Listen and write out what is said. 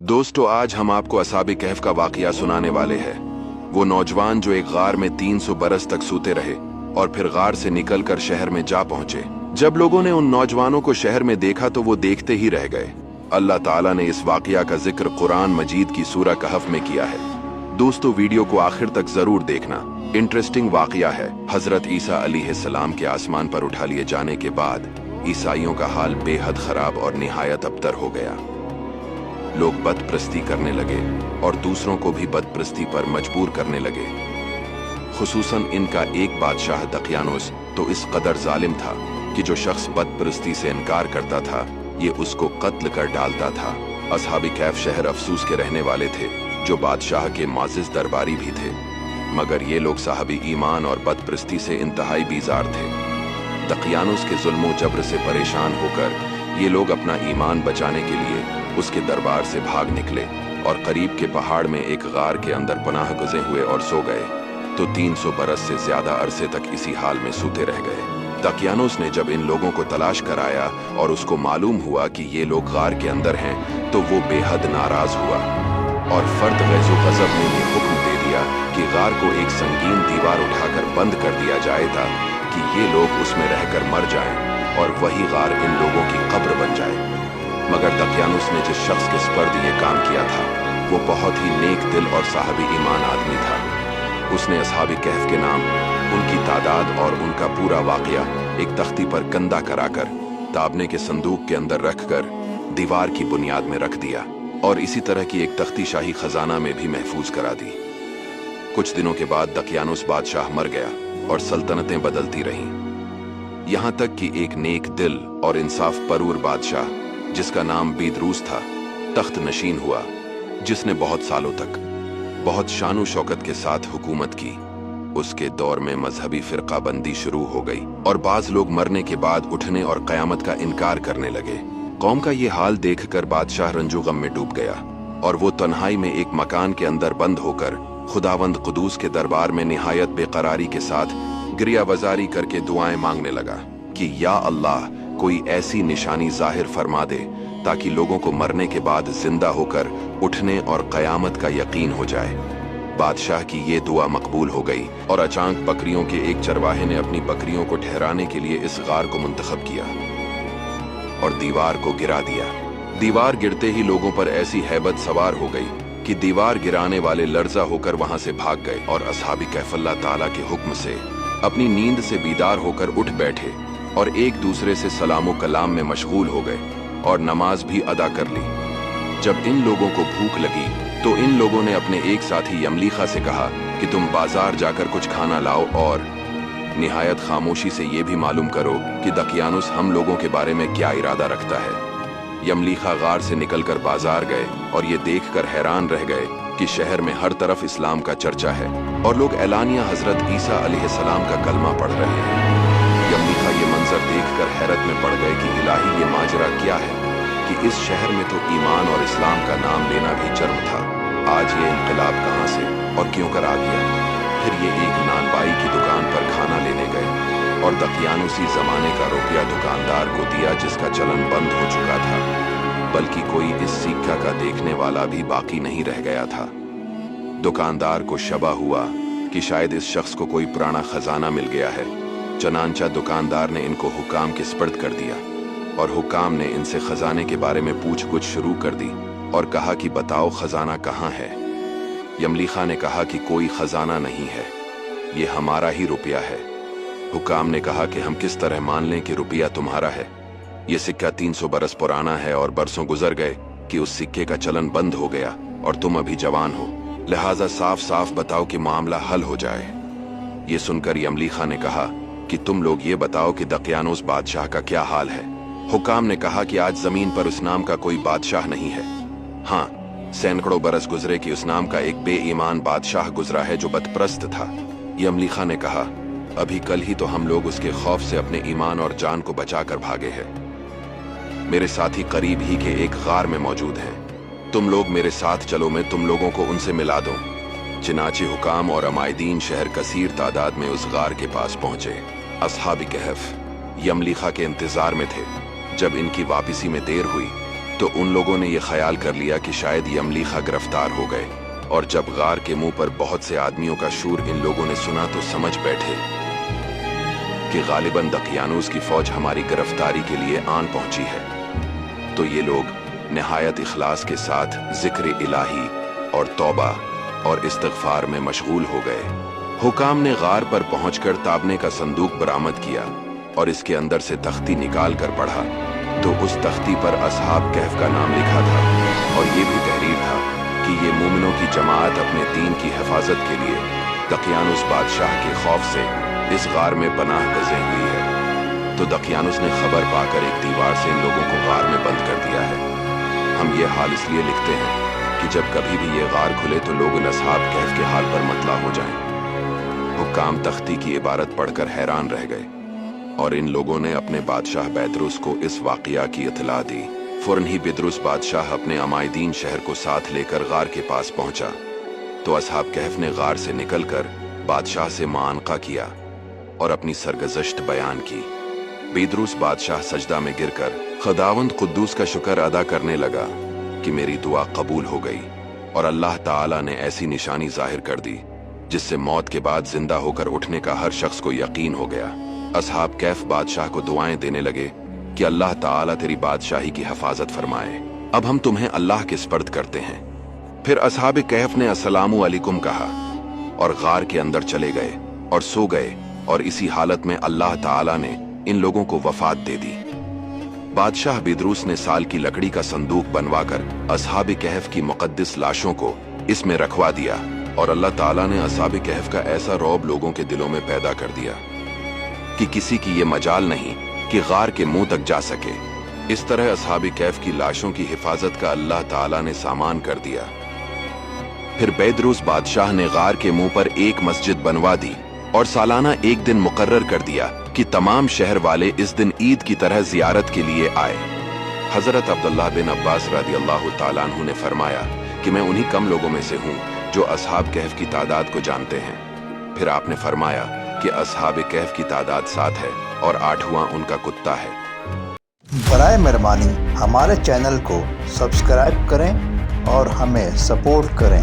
दोस्तों, आज हम आपको असहाबे कहफ का वाकया सुनाने वाले हैं। वो नौजवान जो एक गार में 300 बरस तक सूते रहे और फिर गार से निकलकर शहर में जा पहुंचे। जब लोगों ने उन नौजवानों को शहर में देखा तो वो देखते ही रह गए। अल्लाह ताला ने इस वाकया का जिक्र कुरान मजीद की सूरह कहफ में किया है। दोस्तों, वीडियो को आखिर तक जरूर देखना, इंटरेस्टिंग वाकया है। हजरत ईसा अलैहिस्सलाम के आसमान पर उठा लिए जाने के बाद ईसाइयों का हाल बेहद खराब और निहायत अबतर हो गया। लोग बदप्रस्ती करने लगे और दूसरों को भी बदप्रस्ती पर मजबूर करने लगे। खुसूसन इनका एक बादशाह दकियानुस तो इस कदर जालिम था कि जो शख्स बदप्रस्ती से इनकार करता था ये उसको कत्ल कर डालता था। असहाबे कहफ शहर अफसूस के रहने वाले थे जो बादशाह के माजिज दरबारी भी थे, मगर ये लोग साहबी ईमान और बदप्रस्ती से इंतहाई बीजार थे। दकियानुस के जुल्मों जबर से परेशान होकर ये लोग अपना ईमान बचाने के लिए उसके दरबार से भाग निकले और करीब के पहाड़ में एक गार के अंदर पनाह गुज़े हुए और सो गए। तो 300 बरस से ज्यादा अरसे तक इसी हाल में सूते रह गए। दकियानुस ने जब इन लोगों को तलाश कराया और उसको मालूम हुआ कि ये लोग गार के अंदर हैं तो वो बेहद नाराज हुआ और फर्द गैज़ो गज़ब ने ये हुक्म दे दिया कि गार को एक संगीन दीवार उठाकर बंद कर दिया जाए कि ये लोग उसमें रहकर मर जाएं और वही गार इन लोगों की कब्र बन जाए। मगर दकियानुस ने जिस शख्स के स्पर्द ये काम किया था वो बहुत ही नेक दिल और साहबी ईमान आदमी था। उसने असहाबे कहफ के नाम, उनकी तादाद और उनका पूरा वाकया एक तख्ती पर कंधा कराकर ताबने के संदूक के अंदर रखकर दीवार की बुनियाद में रख दिया और इसी तरह की एक तख्ती शाही खजाना में भी महफूज करा दी। कुछ दिनों के बाद दकियानुस बादशाह मर गया और सल्तनतें बदलती रहीं, यहाँ तक कि एक नेक दिल और इंसाफ परवर बादशाह जिसका नाम बीदरूस था तख्त नशीन हुआ, जिसने बहुत सालों तक बहुत शानो शौकत के साथ हुकूमत की। उसके दौर में मजहबी फिरका बंदी शुरू हो गई और बाज लोग मरने के बाद उठने और कयामत का इनकार करने लगे। कौम का ये हाल देखकर बादशाह रंजो गम में डूब गया और वो तन्हाई में एक मकान के अंदर बंद होकर खुदावंद कुदूस के दरबार में निहायत बेकरारी के साथ गिरियावजारी करके दुआएं मांगने लगा कि या अल्लाह, कोई ऐसी निशानी जाहिर फरमा दे ताकि लोगों को मरने के बाद जिंदा होकर उठने और कयामत का यकीन हो जाए। बादशाह की ये दुआ मकबूल हो गई और अचानक बकरियों के एक चरवाहे ने अपनी बकरियों को ठहराने के लिए इस गार को मुंतखब किया और दीवार को गिरा दिया। दीवार गिरते ही लोगों पर ऐसी हैबत सवार हो गई कि दीवार गिराने वाले लर्जा होकर वहां से भाग गए और असहाबे कहफ अल्लाह ताला के हुक्म से अपनी नींद से बीदार होकर उठ बैठे और एक दूसरे से सलामो कलाम में मशगूल हो गए और नमाज भी अदा कर ली। जब इन लोगों को भूख लगी तो इन लोगों ने अपने एक साथी यमलीखा से कहा कि तुम बाजार जाकर कुछ खाना लाओ और निहायत खामोशी से ये भी मालूम करो कि दकियानुस हम लोगों के बारे में क्या इरादा रखता है। यमलीखा गार से निकलकर बाजार गए और ये देखकर हैरान रह गए कि शहर में हर तरफ इस्लाम का चर्चा है और लोग एलानिया हजरत ईसा अलैहिस्सलाम का कलमा पढ़ रहे हैं। यमलीखा ये मंजर देखकर हैरत में पड़ गए कि इलाही, ये माजरा क्या है कि इस शहर में तो ईमान और इस्लाम का नाम लेना भी जर्म था, आज ये इनकलाब कहाँ से और क्यों कर आ गया। फिर ये एक नानबाई की दुकान पर खाना लेने गए और दकियानुसी जमाने का रुपया दुकानदार को दिया जिसका चलन बंद हो चुका था, बल्कि कोई इस सिक्का का देखने वाला भी बाकी नहीं रह गया था। दुकानदार को शबा हुआ कि शायद इस शख्स को कोई पुराना खजाना मिल गया है। चनांचा दुकानदार ने इनको हुकाम के स्पर्द कर दिया और हुकाम ने इनसे खजाने के बारे में पूछ-गुछ शुरू कर दी और कहा कि बताओ खजाना कहाँ है। यमलीखा ने कहा कि कोई खजाना नहीं है, ये हमारा ही रुपया है। हुकाम ने कहा कि हम किस तरह मान लें कि रुपया तुम्हारा है। ये सिक्का 300 बरस पुराना है और बरसों गुजर गए कि उस सिक्के का चलन बंद हो गया और तुम अभी जवान हो, लिहाजा साफ साफ बताओ कि मामला हल हो जाए। ये सुनकर यमलीखा ने कहा कि तुम लोग ये बताओ कि दकियानुस बादशाह का क्या हाल है। हुकाम ने कहा कि आज जमीन पर उस नाम का कोई बादशाह नहीं है। हाँ, सैकड़ों बरस गुजरे कि उस नाम का एक बेईमान बादशाह गुजरा है जो बदप्रस्त था। यमलीखा ने कहा, अभी कल ही तो हम लोग उसके खौफ से अपने ईमान और जान को बचाकर भागे हैं। मेरे साथी करीब ही के एक गार में मौजूद हैं, तुम लोग मेरे साथ चलो, मैं तुम लोगों को उनसे मिला दूं। चिनाचे हुकाम और अमायदीन शहर कसीर तादाद में उस गार के पास पहुंचे। असहाबे कहफ यमलीखा के इंतजार में थे। जब इनकी वापसी में देर हुई तो उन लोगों ने यह ख्याल कर लिया कि शायद यमलीखा गिरफ्तार हो गए, और जब गार के मुंह पर बहुत से आदमियों का शूर इन लोगों ने सुना तो समझ बैठे कि गालिबन दकियानूस की फौज हमारी गिरफ्तारी के लिए आन पहुंची है। तो ये लोग निहायत इखलास के साथ जिक्र इलाही और तौबा और इस्तिग़फ़ार में मशगूल हो गए। हुकाम ने गार पर पहुंचकर ताबने का संदूक बरामद किया और इसके अंदर से तख्ती निकाल कर पढ़ा तो उस तख्ती पर असहाब कहफ का नाम लिखा था, और ये भी तहरीर था कि ये मोमिनों की जमात अपने दीन की हिफाजत के लिए दकियानुस बादशाह के खौफ से इस गार में पनाह गज़े हुई है। तो दकियानुस ने खबर पाकर एक दीवार से इन लोगों को गार में बंद कर दिया है। हम ये हाल इसलिए लिखते हैं कि जब कभी भी ये गार खुले तो लोग इन असहाब कहफ के हाल पर मतला हो जाएं। हुक्काम तख्ती की इबारत पढ़कर हैरान रह गए और इन लोगों ने अपने बादशाह बैदरुस को इस वाक़या की इत्तला दी। फौरन ही बिदरुस बादशाह अपने अमायदीन शहर को साथ लेकर गार के पास पहुंचा तो असहाब कहफ ने गार से निकलकर बादशाह से मुआनका किया और अपनी सरगज़श्त बयान की। बिदरुस बादशाह सजदा में गिरकर खुदावंद कुद्दूस का शुक्र अदा करने लगा कि मेरी दुआ कबूल हो गई और अल्लाह ताला ने ऐसी निशानी जाहिर कर दी जिससे मौत के बाद जिंदा होकर उठने का हर शख्स को यकीन हो गया। असहाब कैफ बादशाह को दुआएं देने लगे कि अल्लाह ताला तेरी बादशाही की हिफाजत फरमाए। अब हम तुम्हें अल्लाह के स्पर्द करते हैं। फिर असहाब कहफ ने अस्सलामु अलैकुम कहा और गार के अंदर चले गए और सो गए, और इसी हालत में अल्लाह ताला ने इन लोगों को वफात दे दी। बादशाह बिदरूस ने साल की लकड़ी का संदूक बनवाकर असहाब कहफ की मुकद्दस लाशों को इसमें रखवा दिया, और अल्लाह ताला ने असहाब कहफ का ऐसा रौब लोगों के दिलों में पैदा कर दिया कि किसी की ये मजाल नहीं कि गार के मुंह तक जा सके। इस तरह असहाब कहफ की लाशों की हिफाजत का अल्लाह ताला ने सामान कर दिया। फिर बैदरूस बादशाह ने गार के मुंह पर एक मस्जिद बनवा दी और सालाना एक दिन मुकर्रर कर दिया कि तमाम शहर वाले इस दिन ईद की तरह जियारत के लिए आए। हजरत अब्दुल्लाह बिन अब्बास रदियल्लाहु ताला अन्हु ने फरमाया कि मैं उन्हीं कम लोगों में से हूँ जो असहाब कहफ की तादाद को जानते हैं। फिर आपने फरमाया कि असहाब कहफ की तादाद 7 है और 8वां उनका कुत्ता है। बराए मेहरबानी हमारे चैनल को सब्सक्राइब करें और हमें सपोर्ट करें।